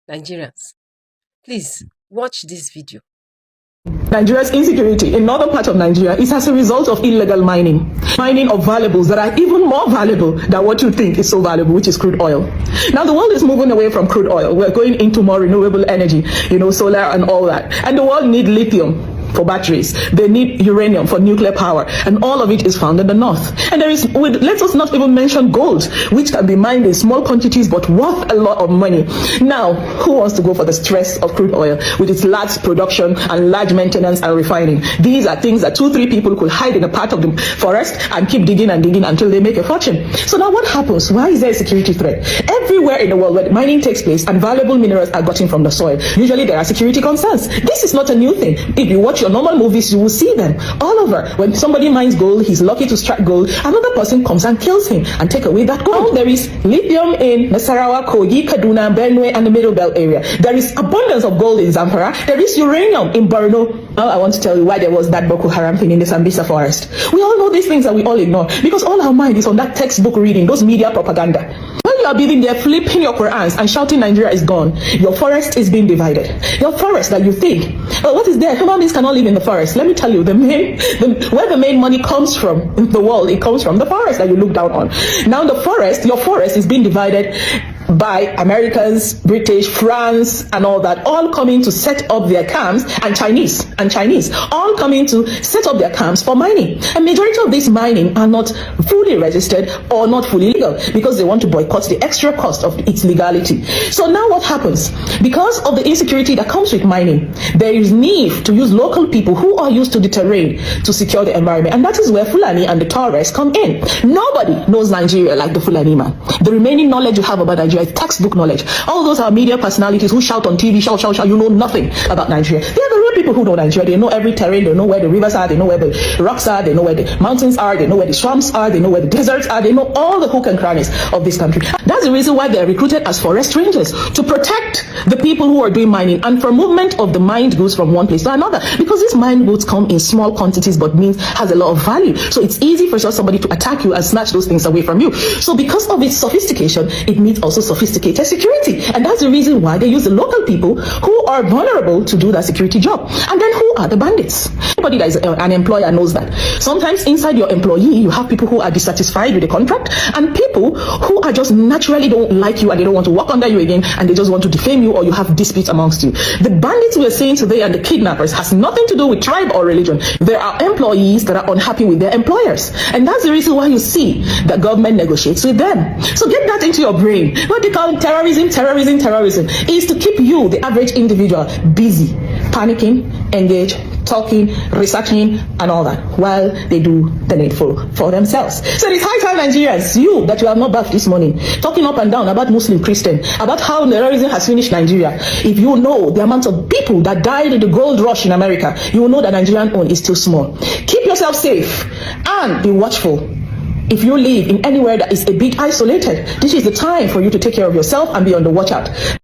Nigerians, please watch this video. Nigeria's insecurity in northern part of Nigeria is as a result of illegal mining of valuables that are even more valuable than what you think is so valuable, which is crude oil. Now the world is moving away from crude oil. We're going into more renewable energy, solar and all that. And the world needs lithium for batteries. They need uranium for nuclear power, and all of it is found in the north. And let us not even mention gold, which can be mined in small quantities but worth a lot of money. Now, who wants to go for the stress of crude oil with its large production and large maintenance and refining? These are things that 2-3 people could hide in a part of the forest and keep digging and digging until they make a fortune. So now what happens? Why is there a security threat? Everywhere in the world where mining takes place and valuable minerals are gotten from the soil, usually there are security concerns. This is not a new thing. If you watch your normal movies, you will see them all over. When somebody mines gold, he's lucky to strike gold, another person comes and kills him and take away that gold. There is lithium in Nasarawa, Kogi, Kaduna, Benue, and the Middle Belt area. There is abundance of gold in Zamfara. There is uranium in Borno. Now I want to tell you why there was that Boko Haram thing in the Sambisa forest. We all know these things that we all ignore because all our mind is on that textbook reading, those media propaganda. When you are being there flipping your Qurans and shouting Nigeria is gone, your forest is being divided. Your forest that you think, oh, what is there? Human beings cannot live in the forest. Let me tell you, where the main money comes from in the world, it comes from the forest that you look down on. Now the forest, your forest is being divided by Americans, British, France, and all that, all coming to set up their camps, and Chinese, all coming to set up their camps for mining. A majority of this mining are not fully registered or not fully legal because they want to boycott the extra cost of its legality. So now what happens? Because of the insecurity that comes with mining, there is need to use local people who are used to the terrain to secure the environment, and that is where Fulani and the tourists come in. Nobody knows Nigeria like the Fulani man. The remaining knowledge you have about Nigeria is textbook knowledge. All those are media personalities who shout on TV, shout, you know nothing about Nigeria. They are the real people who know Nigeria. They know every terrain, they know where the rivers are, they know where the rocks are, they know where the mountains are, they know where the swamps are, they know where the deserts are, they know all the hook and crannies of this country. That's the reason why they are recruited as forest rangers, to protect the people who are doing mining and for movement of the mined goods from one place to another, because these mined goods come in small quantities but means has a lot of value. So it's easy for somebody to attack you and snatch those things away from you. So because of its sophistication, it needs also sophisticated security, and that's the reason why they use the local people who are vulnerable to do that security job. And then who are the bandits? Anybody that is an employer knows that sometimes inside your employee you have people who are dissatisfied with the contract and people who are just naturally don't like you and they don't want to work under you again and they just want to defame you, or you have disputes amongst you. The bandits we are saying today and the kidnappers has nothing to do with tribe or religion. There are employees that are unhappy with their employers, and that's the reason why you see that government negotiates with them. So get that into your brain. What they call terrorism is to keep you, the average individual, busy, panicking, engaged, talking, researching, and all that, while they do the needful for themselves. So it's high time, Nigerians, you that you have not bathed this morning, talking up and down about Muslim, Christian, about how terrorism has finished Nigeria. If you know the amount of people that died in the gold rush in America, you will know that Nigerian own is still small. Keep yourself safe and be watchful. If you live in anywhere that is a bit isolated, this is the time for you to take care of yourself and be on the watch out.